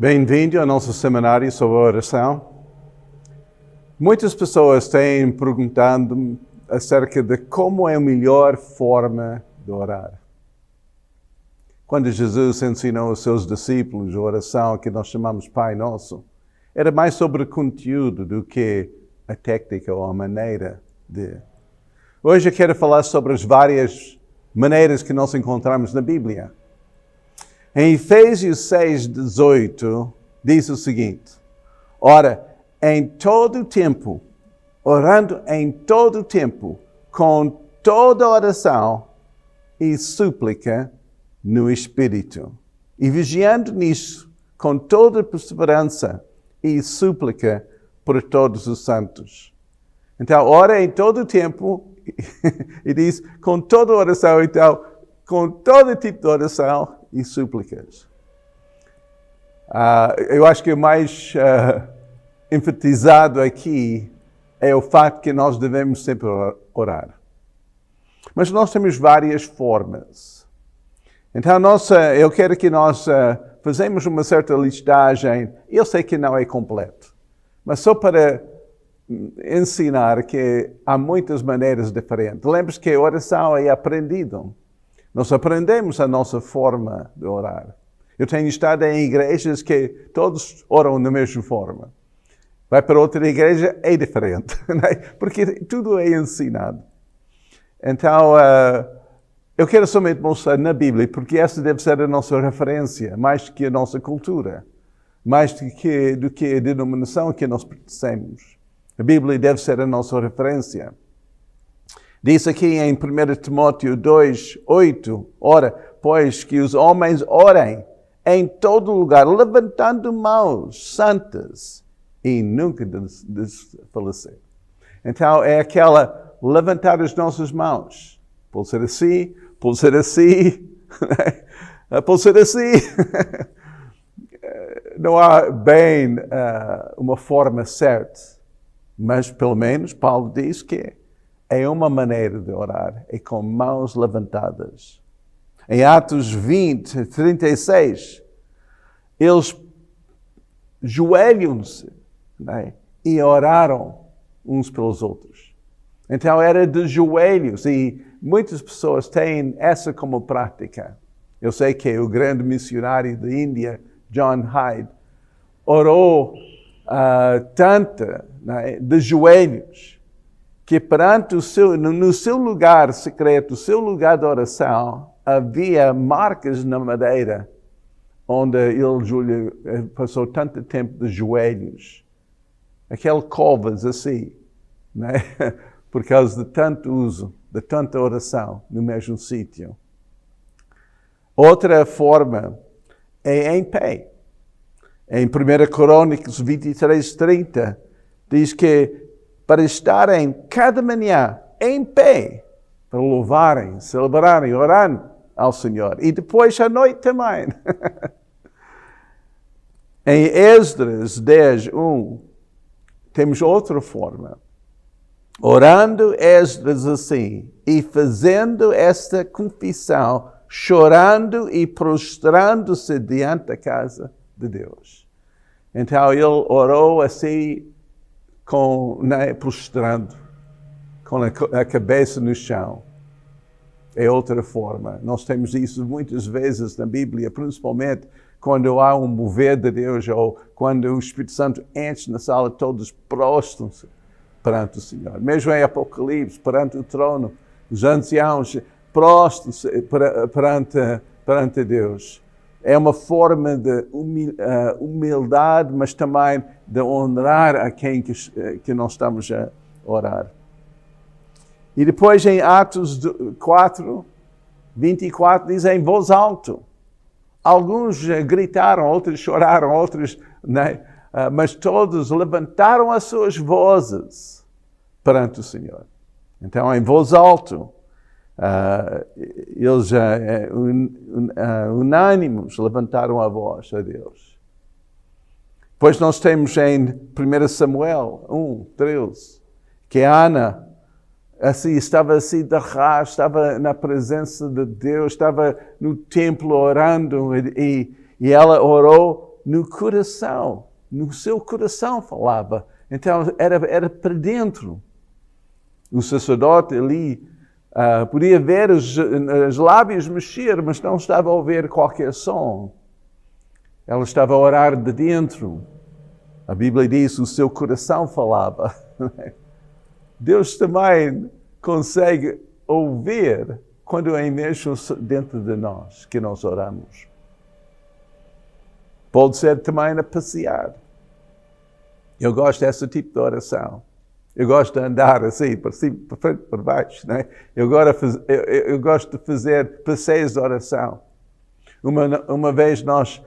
Bem-vindo ao nosso seminário sobre oração. Muitas pessoas têm perguntado acerca de como é a melhor forma de orar. Quando Jesus ensinou aos seus discípulos a oração que nós chamamos Pai Nosso, era mais sobre o conteúdo do que a técnica ou a maneira de. Hoje eu quero falar sobre as várias maneiras que nós encontramos na Bíblia. Em Efésios 6:18, diz o seguinte: Ora, em todo o tempo, orando em todo o tempo, com toda oração e súplica no Espírito, e vigiando nisso, com toda perseverança e súplica por todos os santos. Então, ora em todo o tempo, e diz com toda oração, então, com todo tipo de oração e súplicas. Eu acho que o mais enfatizado aqui é o fato que nós devemos sempre orar. Mas nós temos várias formas. Então, eu quero que nós fazemos uma certa listagem. Eu sei que não é completo, mas só para ensinar que há muitas maneiras diferentes. Lembre-se que a oração é aprendida. Nós aprendemos a nossa forma de orar. Eu tenho estado em igrejas que todos oram da mesma forma. Vai para outra igreja, é diferente, né? Porque tudo é ensinado. Então, eu quero somente mostrar na Bíblia, porque essa deve ser a nossa referência, mais do que a nossa cultura, mais do que a denominação que nós pertencemos. A Bíblia deve ser a nossa referência. Diz aqui em 1 Timóteo 2:8, ora, pois que os homens orem em todo lugar, levantando mãos santas e nunca desfalecer. Então, é aquela levantar as nossas mãos. Pode ser assim, pode ser assim, pode ser assim. Não há bem uma forma certa, mas pelo menos Paulo diz que é uma maneira de orar, é com mãos levantadas. Em Atos 20:36, eles joelham-se, né, e oraram uns pelos outros. Então era de joelhos, e muitas pessoas têm essa como prática. Eu sei que o grande missionário da Índia, John Hyde, orou tanto, né, de joelhos, que perante no seu lugar secreto, o seu lugar de oração, havia marcas na madeira, onde ele passou tanto tempo de joelhos. Aquelas covas assim, né? Por causa de tanto uso, de tanta oração no mesmo sítio. Outra forma é em pé. Em 1 Crônicas 23:30, diz que para estarem cada manhã em pé, para louvarem, celebrarem, orarem ao Senhor. E depois à noite também. Em Esdras 10:1, temos outra forma. Orando Esdras assim, e fazendo esta confissão, chorando e prostrando-se diante da casa de Deus. Então ele orou assim, prostrando, com a cabeça no chão. É outra forma. Nós temos isso muitas vezes na Bíblia, principalmente quando há um mover de Deus, ou quando o Espírito Santo enche na sala, todos prostram-se perante o Senhor. Mesmo em Apocalipse, perante o trono, os anciãos prostram-se perante Deus. É uma forma de humildade, mas também de honrar a quem que nós estamos a orar. E depois em Atos 4:24 diz em voz alta. Alguns gritaram, outros choraram, outros, né? Mas todos levantaram as suas vozes perante o Senhor. Então em voz alta. Eles unânimes levantaram a voz a Deus. Depois nós temos em 1 Samuel 1:13, que Ana estava assim de arrasto, estava na presença de Deus, estava no templo orando e ela orou no coração, no seu coração falava. Então era para dentro. O sacerdote ali podia ver os lábios mexer, mas não estava a ouvir qualquer som. Ela estava a orar de dentro. A Bíblia diz que o seu coração falava. Deus também consegue ouvir quando é mesmo dentro de nós que nós oramos. Pode ser também a passear. Eu gosto desse tipo de oração. Eu gosto de andar assim, para cima, para frente, para baixo. Né? Eu gosto de fazer passeios de oração. Uma vez nós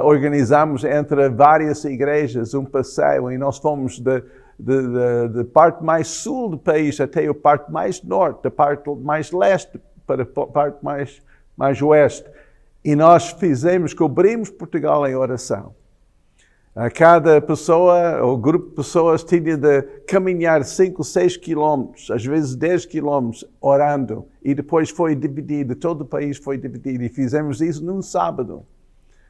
organizamos entre várias igrejas um passeio e nós fomos da parte mais sul do país até a parte mais norte, da parte mais leste para a parte mais oeste. E nós cobrimos Portugal em oração. Cada pessoa, ou grupo de pessoas, tinha de caminhar 5, 6 quilómetros, às vezes 10 quilómetros, orando. E depois foi dividido, todo o país foi dividido. E fizemos isso num sábado.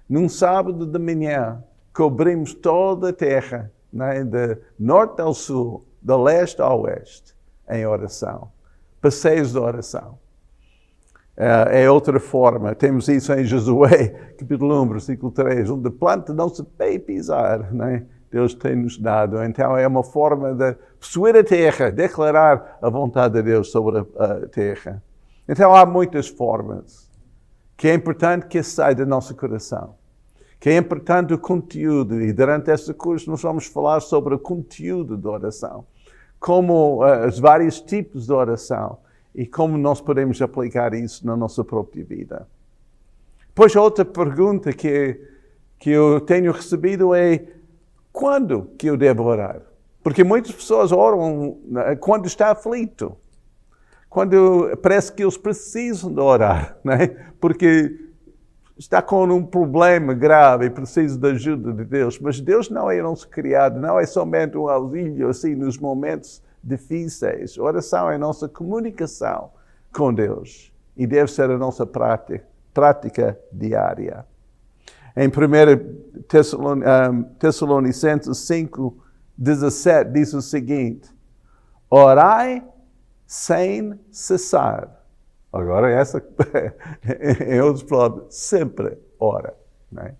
Num sábado de manhã, cobrimos toda a terra, né, de norte ao sul, de leste ao oeste, em oração. Passeios de oração. É outra forma. Temos isso em Josué, capítulo 1, versículo 3, onde planta não se pode pisar, né? Deus tem-nos dado. Então é uma forma de possuir a terra, declarar a vontade de Deus sobre a terra. Então há muitas formas que é importante que saia do nosso coração. Que é importante o conteúdo. E durante este curso nós vamos falar sobre o conteúdo da oração. Como os vários tipos de oração. E como nós podemos aplicar isso na nossa própria vida. Pois a outra pergunta que eu tenho recebido é: quando que eu devo orar? Porque muitas pessoas oram quando está aflito. Quando parece que eles precisam de orar, né? Porque está com um problema grave e precisa da ajuda de Deus. Mas Deus não é nosso criado, não é somente um auxílio assim nos momentos difíceis. A oração é a nossa comunicação com Deus e deve ser a nossa prática diária. Em 1 Tessalonicenses 5:17 diz o seguinte: orai sem cessar. Agora essa é outro problema, sempre ora. Né?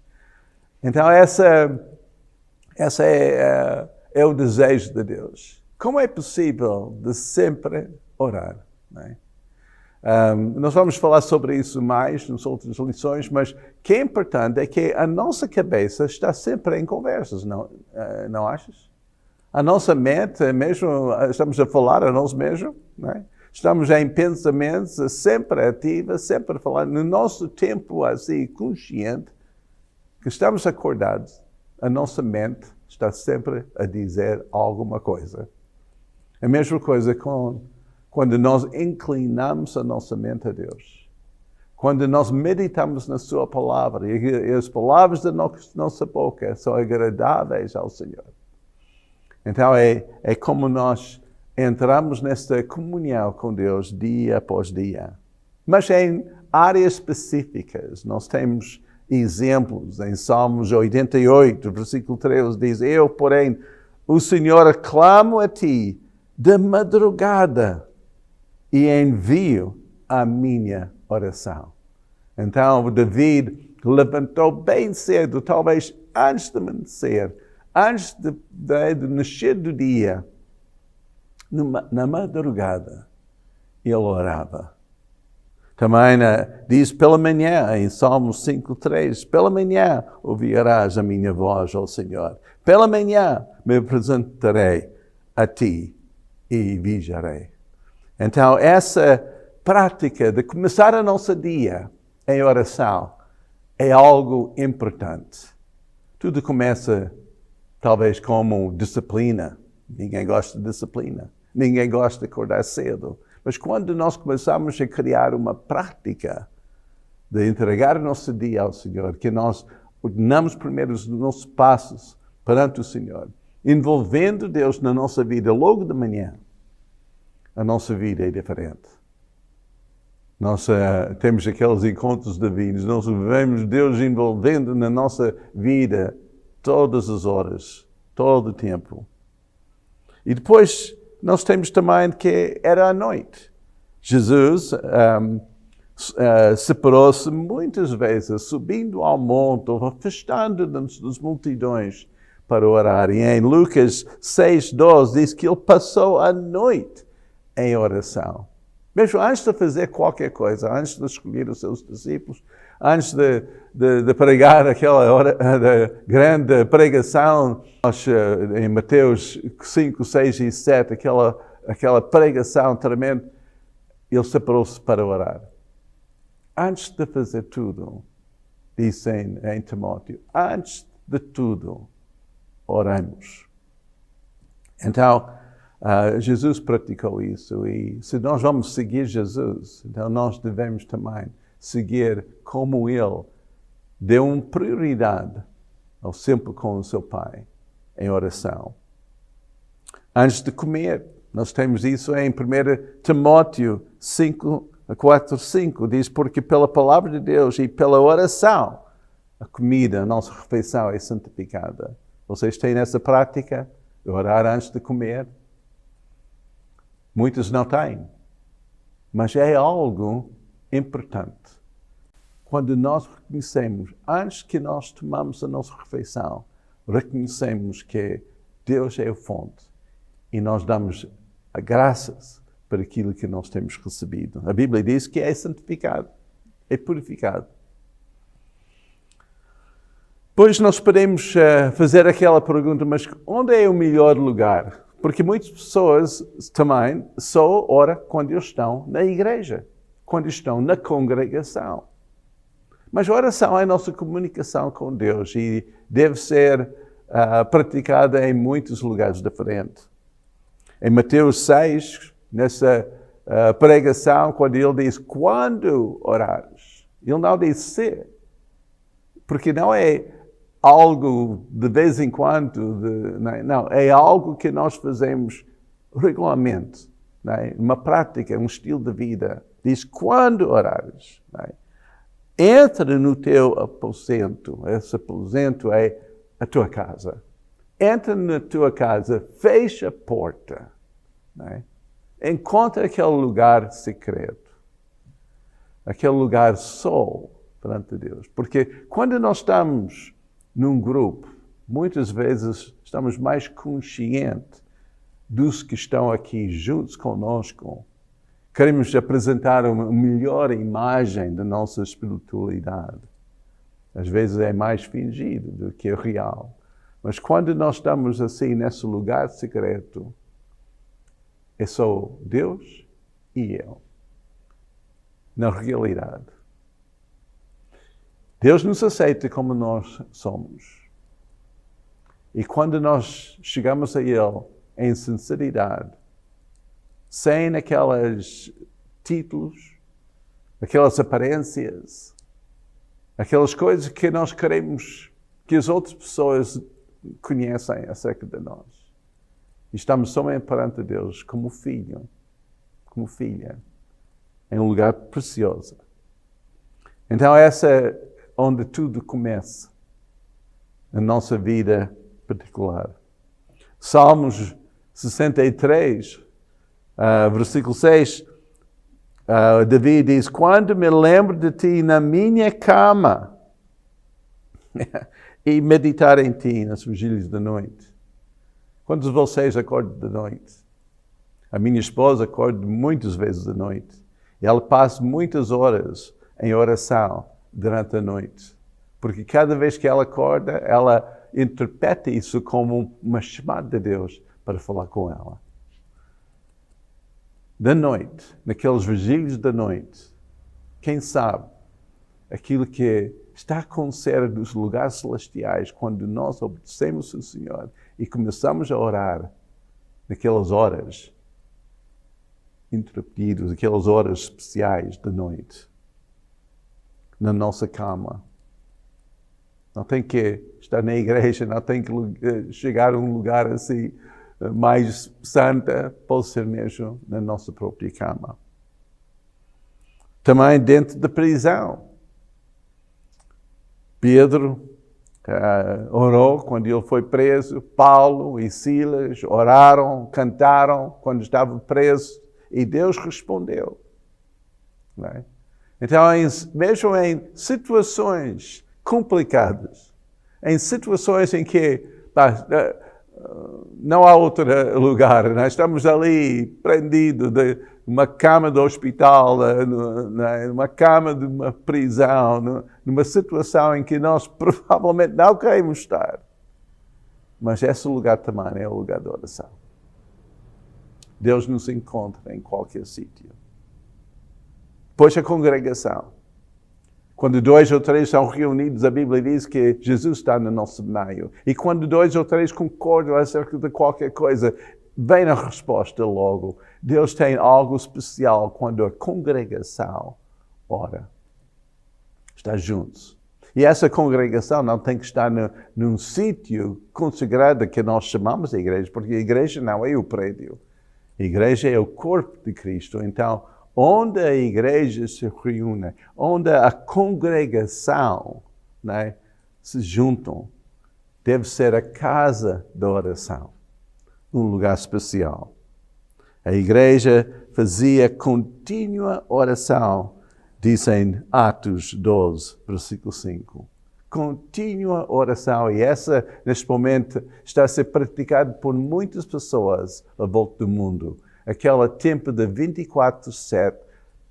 Então essa é o desejo de Deus. Como é possível de sempre orar? Né? Nós vamos falar sobre isso mais nas outras lições, mas o que é importante é que a nossa cabeça está sempre em conversas, não achas? A nossa mente, mesmo estamos a falar a nós mesmos, né? Estamos em pensamentos sempre ativos, sempre a falar. No nosso tempo assim consciente, que estamos acordados, a nossa mente está sempre a dizer alguma coisa. A mesma coisa quando nós inclinamos a nossa mente a Deus. Quando nós meditamos na Sua palavra e as palavras da nossa boca são agradáveis ao Senhor. Então é como nós entramos nesta comunhão com Deus dia após dia. Mas em áreas específicas, nós temos exemplos. Em Salmos 88, versículo 13, diz: eu, porém, o Senhor, aclamo a Ti de madrugada e envio a minha oração. Então, David levantou bem cedo, talvez antes de amanhecer, antes de nascer do dia, na madrugada, ele orava. Também diz pela manhã, em Salmos 5:3, pela manhã ouvirás a minha voz, ó Senhor. Pela manhã me apresentarei a Ti e vigiarei. Então, essa prática de começar o nosso dia em oração é algo importante. Tudo começa, talvez, como disciplina. Ninguém gosta de disciplina. Ninguém gosta de acordar cedo. Mas quando nós começamos a criar uma prática de entregar o nosso dia ao Senhor, que nós ordenamos primeiro os nossos passos perante o Senhor, envolvendo Deus na nossa vida logo de manhã, a nossa vida é diferente. Nós temos aqueles encontros divinos, nós vemos Deus envolvendo na nossa vida todas as horas, todo o tempo. E depois nós temos também que era à noite. Jesus separou-se muitas vezes, subindo ao monte, ou afastando-nos das multidões para orar. E em Lucas 6:12 diz que ele passou a noite em oração. Mesmo antes de fazer qualquer coisa, antes de escolher os seus discípulos, antes de pregar aquela grande pregação, em Mateus 5, 6 e 7, aquela pregação tremenda, ele separou-se para orar. Antes de fazer tudo, dizem em Timóteo, antes de tudo, oramos. Então, Jesus praticou isso, e se nós vamos seguir Jesus, então nós devemos também seguir como ele deu uma prioridade ao sempre com o seu Pai em oração. Antes de comer, nós temos isso em 1 Timóteo 4:5, diz, porque pela palavra de Deus e pela oração, a comida, a nossa refeição é santificada. Vocês têm essa prática de orar antes de comer? Muitos não têm, mas é algo importante. Quando nós reconhecemos, antes que nós tomamos a nossa refeição, reconhecemos que Deus é a fonte e nós damos graças por aquilo que nós temos recebido. A Bíblia diz que é santificado, é purificado. Depois nós podemos fazer aquela pergunta, mas onde é o melhor lugar? Porque muitas pessoas também só oram quando estão na igreja, quando estão na congregação. Mas a oração é a nossa comunicação com Deus e deve ser praticada em muitos lugares diferentes. Em Mateus 6, nessa pregação, quando ele diz, quando orares, ele não diz se, porque não é algo de vez em quando, não, é algo que nós fazemos regularmente, não é? Uma prática, um estilo de vida. Diz, quando orares, não é? Entra no teu aposento, esse aposento é a tua casa. Entra na tua casa, fecha a porta, não é? Encontra aquele lugar secreto, aquele lugar só perante Deus. Porque quando nós estamos num grupo, muitas vezes estamos mais conscientes dos que estão aqui juntos conosco. Queremos apresentar uma melhor imagem da nossa espiritualidade. Às vezes é mais fingido do que real. Mas quando nós estamos assim nesse lugar secreto, é só Deus e eu. Na realidade. Deus nos aceita como nós somos. E quando nós chegamos a Ele em sinceridade, sem aqueles títulos, aquelas aparências, aquelas coisas que nós queremos que as outras pessoas conheçam acerca de nós. E estamos somente perante Deus como filho, como filha, em um lugar precioso. Então essa é onde tudo começa, na nossa vida particular. Salmos 63, versículo 6, Davi diz, quando me lembro de ti na minha cama e meditar em ti nas vigílias da noite. Quantos de vocês acordam de noite? A minha esposa acorda muitas vezes de noite. E ela passa muitas horas em oração durante a noite. Porque cada vez que ela acorda, ela interpreta isso como uma chamada de Deus para falar com ela. Da noite, naqueles vigílios da noite, quem sabe aquilo que está a acontecer nos lugares celestiais quando nós obedecemos o Senhor e começamos a orar naquelas horas interrompidas, aquelas horas especiais da noite, na nossa cama. Não tem que estar na igreja, não tem que chegar a um lugar assim mais santa, pode ser mesmo na nossa própria cama. Também dentro da prisão. Pedro orou quando ele foi preso. Paulo e Silas oraram, cantaram quando estavam presos. E Deus respondeu. Não é? Então, mesmo em situações complicadas, em situações em que não há outro lugar, nós estamos ali prendidos numa cama do hospital, numa cama de uma prisão, numa situação em que nós provavelmente não queremos estar. Mas esse lugar também é o lugar da oração. Deus nos encontra em qualquer sítio. Depois a congregação. Quando 2 ou 3 são reunidos, a Bíblia diz que Jesus está no nosso meio. E quando 2 ou 3 concordam acerca de qualquer coisa, vem a resposta logo. Deus tem algo especial quando a congregação ora. Está juntos. E essa congregação não tem que estar num sítio consagrado que nós chamamos de igreja, porque a igreja não é o prédio. A igreja é o corpo de Cristo. Então, onde a igreja se reúne, onde a congregação, né, se juntam, deve ser a casa da oração, um lugar especial. A igreja fazia contínua oração, diz em Atos 12, versículo 5. Contínua oração, e essa, neste momento, está a ser praticada por muitas pessoas à volta do mundo. Aquele tempo de 24/7,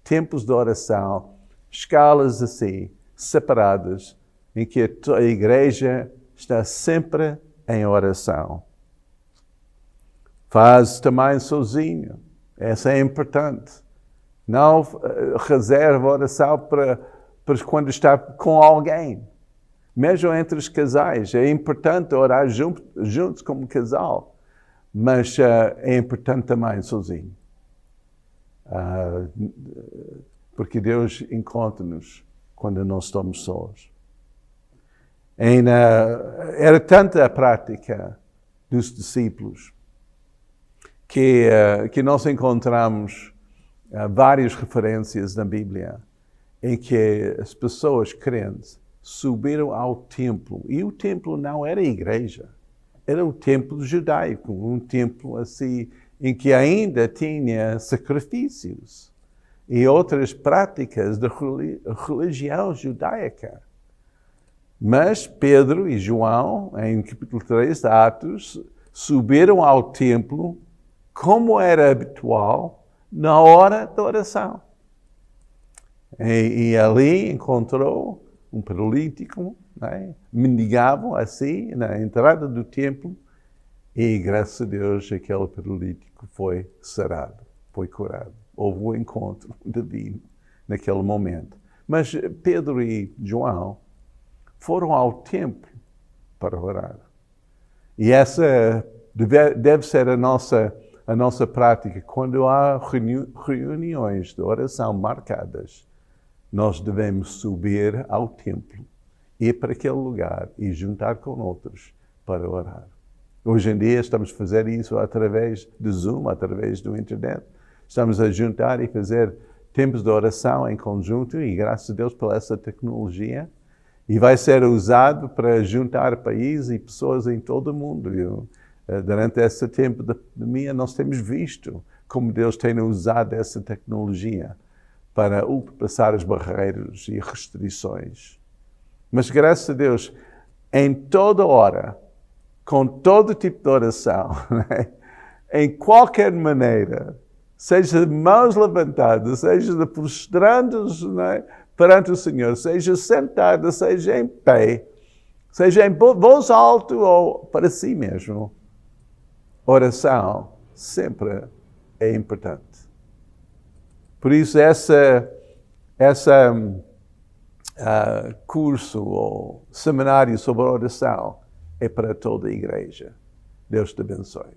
tempos de oração, escalas assim, separadas, em que a igreja está sempre em oração. Faz também sozinho, essa é importante. Não reserva oração para quando está com alguém. Mesmo entre os casais, é importante orar juntos como casal. Mas é importante também sozinho. Porque Deus encontra-nos quando nós estamos sós. Era tanta a prática dos discípulos que nós encontramos várias referências na Bíblia em que as pessoas crentes subiram ao templo. E o templo não era a igreja. Era o templo judaico, um templo assim, em que ainda tinha sacrifícios e outras práticas da religião judaica. Mas Pedro e João, em capítulo 3 de Atos, subiram ao templo, como era habitual, na hora da oração. E ali encontrou um paralítico, né? Mendigavam assim na entrada do templo e, graças a Deus, aquele paralítico foi sarado, foi curado. Houve um encontro divino naquele momento. Mas Pedro e João foram ao templo para orar. E essa deve ser a nossa prática. Quando há reuniões de oração marcadas, nós devemos subir ao templo, ir para aquele lugar e juntar com outros para orar. Hoje em dia estamos a fazer isso através do Zoom, através do internet. Estamos a juntar e fazer tempos de oração em conjunto e graças a Deus por essa tecnologia. E vai ser usado para juntar países e pessoas em todo o mundo. Durante esse tempo da pandemia nós temos visto como Deus tem usado essa tecnologia para ultrapassar as barreiras e restrições. Mas, graças a Deus, em toda hora, com todo tipo de oração, né? Em qualquer maneira, seja de mãos levantadas, seja de prostrando-nos, né, perante o Senhor, seja sentada, seja em pé, seja em voz alta ou para si mesmo, oração sempre é importante. Por isso, curso ou seminário sobre oração é para toda a igreja. Deus te abençoe.